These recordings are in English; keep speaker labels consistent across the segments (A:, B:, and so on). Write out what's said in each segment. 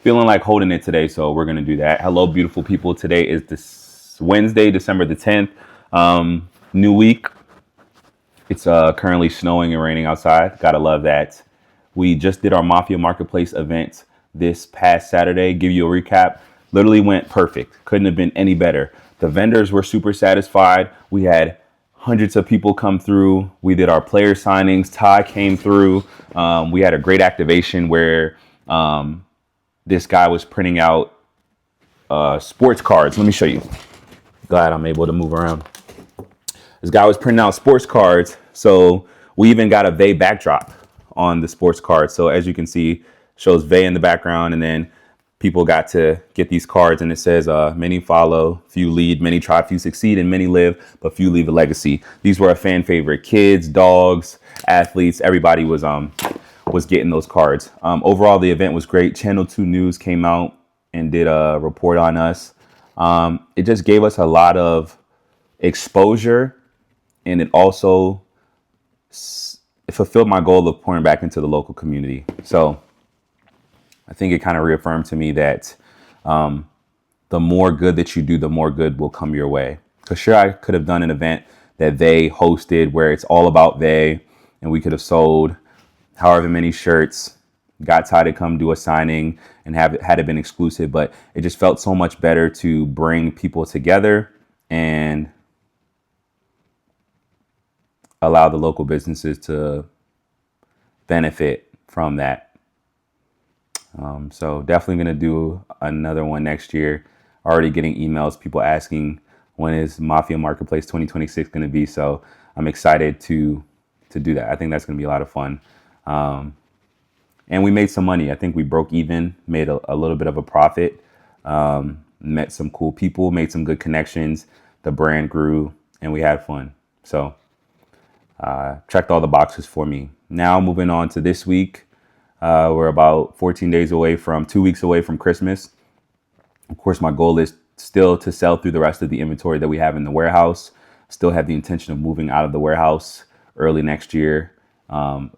A: feeling like holding it today, so we're gonna do that. Hello, beautiful people. Today is this Wednesday, December the 10th. New week. It's currently snowing and raining outside. Gotta love that. We just did our Mafia Marketplace event this past Saturday. Give you a recap. Literally went perfect. Couldn't have been any better. The vendors were super satisfied. We had hundreds of people come through. We did our player signings. Ty came through. We had a great activation where this guy was printing out sports cards. Let me show you. Glad I'm able to move around. This guy was printing out sports cards. So we even got a Vay backdrop on the sports card. So as you can see, shows Vay in the background, and then people got to get these cards, and it says many follow, few lead, many try, few succeed, and many live, but few leave a legacy. These were a fan favorite. Kids, dogs, athletes, everybody was getting those cards. Overall, the event was great. Channel 2 News came out and did a report on us. It just gave us a lot of exposure, and it also it fulfilled my goal of pouring back into the local community. So I think it kind of reaffirmed to me that the more good that you do, the more good will come your way. Because sure, I could have done an event that they hosted where it's all about they, and we could have sold however many shirts, got Ty to come do a signing and had it been exclusive. But it just felt so much better to bring people together and allow the local businesses to benefit from that. So definitely going to do another one next year. Already getting emails, people asking when is Mafia Marketplace 2026 going to be. So I'm excited to do that. I think that's going to be a lot of fun. And we made some money. I think we broke even, made a little bit of a profit, met some cool people, made some good connections. The brand grew and we had fun. So checked all the boxes for me. Now moving on to this week. We're about 14 days away from 2 weeks away from Christmas. Of course, my goal is still to sell through the rest of the inventory that we have in the warehouse. Still have the intention of moving out of the warehouse early next year.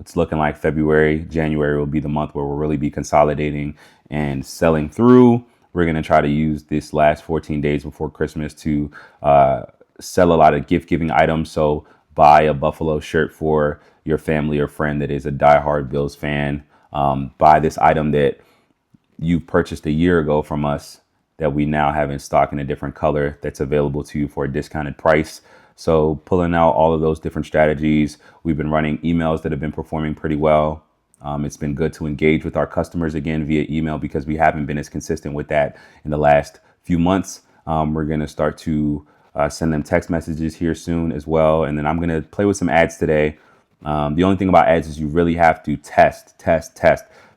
A: It's looking like February, January will be the month where we'll really be consolidating and selling through. We're going to try to use this last 14 days before Christmas to sell a lot of gift giving items. So buy a Buffalo shirt for your family or friend that is a diehard Bills fan. Buy this item that you purchased a year ago from us that we now have in stock in a different color that's available to you for a discounted price. So pulling out all of those different strategies. We've been running emails that have been performing pretty well. It's been good to engage with our customers again via email because we haven't been as consistent with that in the last few months. We're going to start to send them text messages here soon as well. And then I'm going to play with some ads today. The only thing about ads is you really have to test.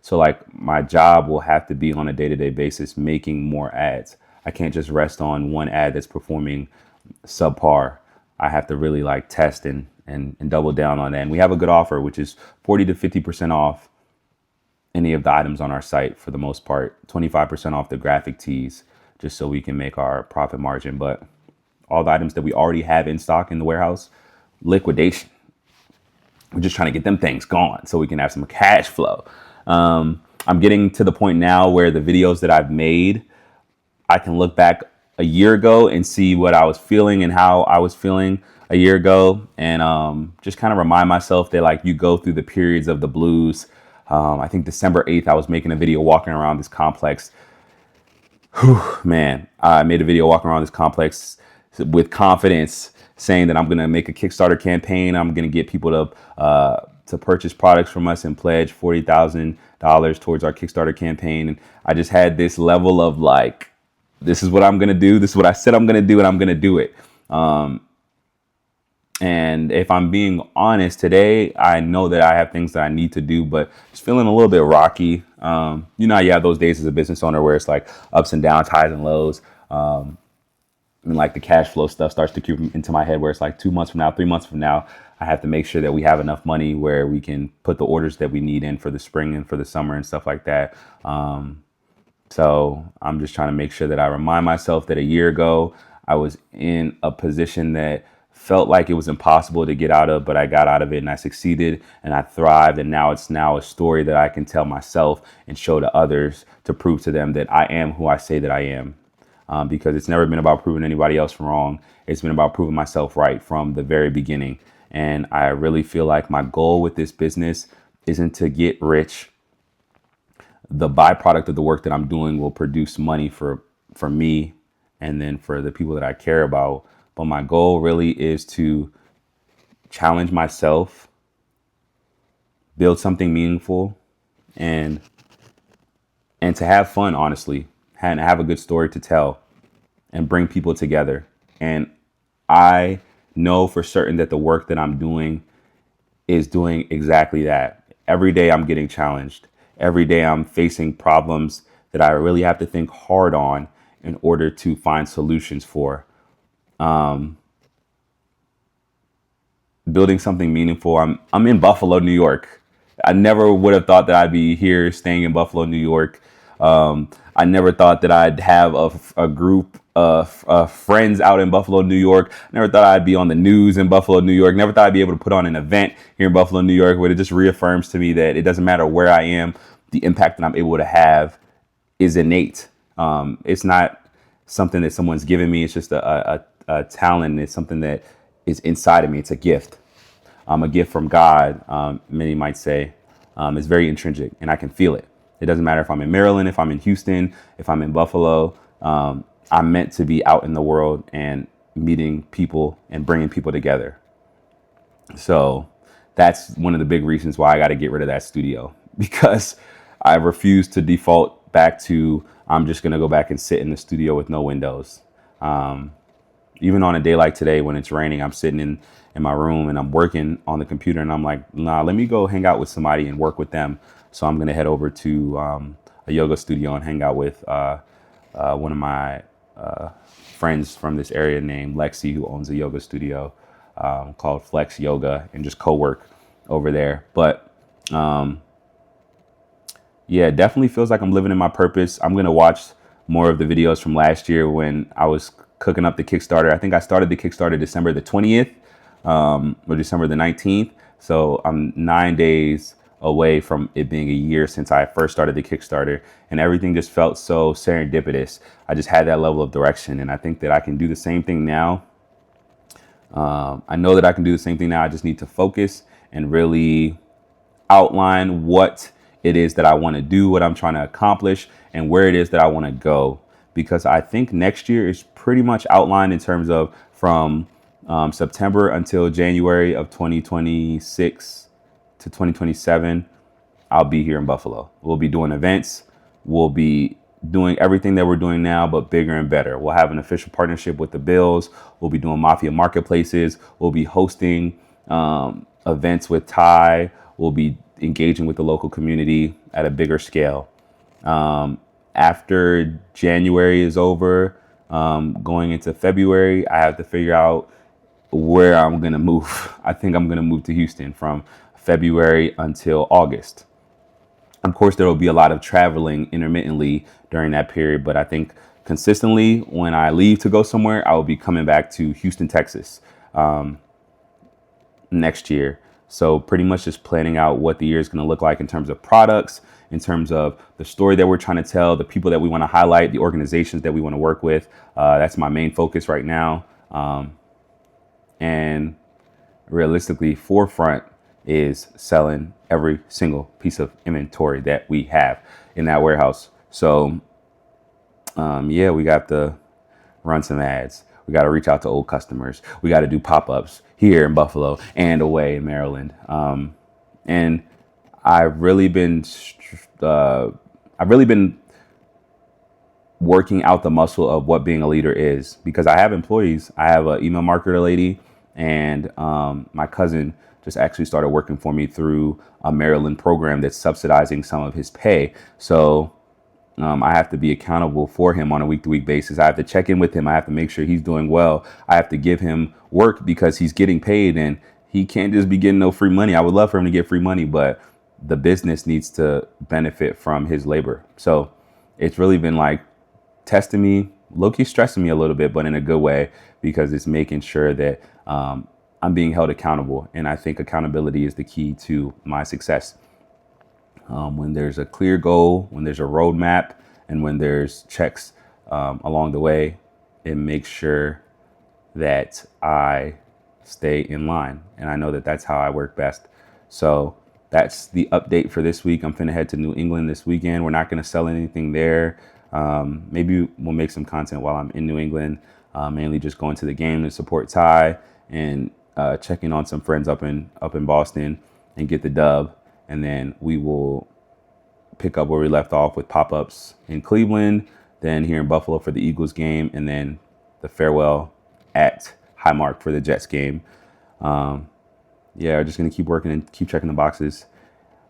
A: So like my job will have to be on a day-to-day basis making more ads. I can't just rest on one ad that's performing subpar. I have to really like test and double down on that. And we have a good offer, which is 40 to 50% off any of the items on our site for the most part, 25% off the graphic tees, just so we can make our profit margin. But all the items that we already have in stock in the warehouse, liquidation. We're just trying to get them things gone so we can have some cash flow. I'm getting to the point now where the videos that I've made, I can look back a year ago and see what I was feeling and how I was feeling a year ago. And just kind of remind myself that like you go through the periods of the blues. I think December 8th, I was making a video walking around this complex. Man, I made a video walking around this complex with confidence, saying that I'm going to make a Kickstarter campaign. I'm going to get people to purchase products from us and pledge $40,000 towards our Kickstarter campaign. And I just had this level of like, this is what I'm going to do. This is what I said I'm going to do, and I'm going to do it. And if I'm being honest today, I know that I have things that I need to do, but just feeling a little bit rocky. You have those days as a business owner where it's like ups and downs, highs and lows. And like the cash flow stuff starts to creep into my head where it's like 2 months from now, 3 months from now, I have to make sure that we have enough money where we can put the orders that we need in for the spring and for the summer and stuff like that. So I'm just trying to make sure that I remind myself that a year ago, I was in a position that felt like it was impossible to get out of, but I got out of it and I succeeded and I thrived. And now it's now a story that I can tell myself and show to others to prove to them that I am who I say that I am. Because it's never been about proving anybody else wrong. It's been about proving myself right from the very beginning. And I really feel like my goal with this business isn't to get rich. The byproduct of the work that I'm doing will produce money for me and then for the people that I care about. But my goal really is to challenge myself, build something meaningful, and to have fun, honestly, and have a good story to tell and bring people together. And I know for certain that the work that I'm doing is doing exactly that. Every day I'm getting challenged. Every day I'm facing problems that I really have to think hard on in order to find solutions for. Building something meaningful. I'm in Buffalo, New York. I never would have thought that I'd be here staying in Buffalo, New York. I never thought that I'd have a group of friends out in Buffalo, New York. Never thought I'd be on the news in Buffalo, New York. Never thought I'd be able to put on an event here in Buffalo, New York, where it just reaffirms to me that it doesn't matter where I am, the impact that I'm able to have is innate. It's not something that someone's given me. It's just a talent. It's something that is inside of me. It's a gift. A gift from God, many might say. It's very intrinsic, and I can feel it. It doesn't matter if I'm in Maryland, if I'm in Houston, if I'm in Buffalo. I'm meant to be out in the world and meeting people and bringing people together. So that's one of the big reasons why I got to get rid of that studio, because I refuse to default back to I'm just going to go back and sit in the studio with no windows. Even on a day like today when it's raining, I'm sitting in my room and I'm working on the computer and I'm like, nah, let me go hang out with somebody and work with them. So I'm going to head over to a yoga studio and hang out with one of my friends from this area named Lexi, who owns a yoga studio called Flex Yoga, and just co-work over there. But yeah, it definitely feels like I'm living in my purpose. I'm going to watch more of the videos from last year when I was cooking up the Kickstarter. I think I started the Kickstarter December the 20th or December the 19th. So I'm 9 days away from it being a year since I first started the Kickstarter, and everything just felt so serendipitous. I just had that level of direction, and I think that I can do the same thing now. I know that I can do the same thing now. I just need to focus and really outline what it is that I want to do, what I'm trying to accomplish, and where it is that I want to go. Because I think next year is pretty much outlined in terms of from September until January of 2026 to 2027, I'll be here in Buffalo. We'll be doing events. We'll be doing everything that we're doing now, but bigger and better. We'll have an official partnership with the Bills. We'll be doing Mafia Marketplaces. We'll be hosting events with Ty. We'll be engaging with the local community at a bigger scale. After January is over, going into February, I have to figure out where I'm going to move. I think I'm going to move to Houston from February until August. Of course, there will be a lot of traveling intermittently during that period, but I think consistently when I leave to go somewhere, I will be coming back to Houston, Texas next year. So pretty much just planning out what the year is going to look like in terms of products, in terms of the story that we're trying to tell, the people that we want to highlight, the organizations that we want to work with. That's my main focus right now. And realistically, forefront is selling every single piece of inventory that we have in that warehouse. So yeah, we got to run some ads. We got to reach out to old customers. We got to do pop-ups here in Buffalo and away in Maryland. And I've really been working out the muscle of what being a leader is, because I have employees. I have an email marketer lady, and my cousin just actually started working for me through a Maryland program that's subsidizing some of his pay. So I have to be accountable for him on a week-to-week basis. I have to check in with him. I have to make sure he's doing well. I have to give him work because he's getting paid, and he can't just be getting no free money. I would love for him to get free money, but the business needs to benefit from his labor. So it's really been like testing me, low-key stressing me a little bit, but in a good way, because it's making sure that I'm being held accountable. And I think accountability is the key to my success. When there's a clear goal, when there's a roadmap, and when there's checks along the way, it makes sure that I stay in line. And I know that that's how I work best. So that's the update for this week. I'm finna head to New England this weekend. We're not gonna sell anything there. Maybe we'll make some content while I'm in New England, mainly just going to the game to support Ty and checking on some friends up in Boston and get the dub. And then we will pick up where we left off with pop-ups in Cleveland, then here in Buffalo for the Eagles game, and then the farewell at Highmark for the Jets game. Yeah, just going to keep working and keep checking the boxes.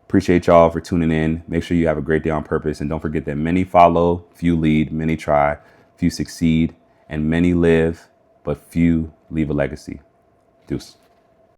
A: Appreciate y'all for tuning in. Make sure you have a great day on purpose. And don't forget that many follow, few lead, many try, few succeed, and many live, but few leave a legacy. Deuce.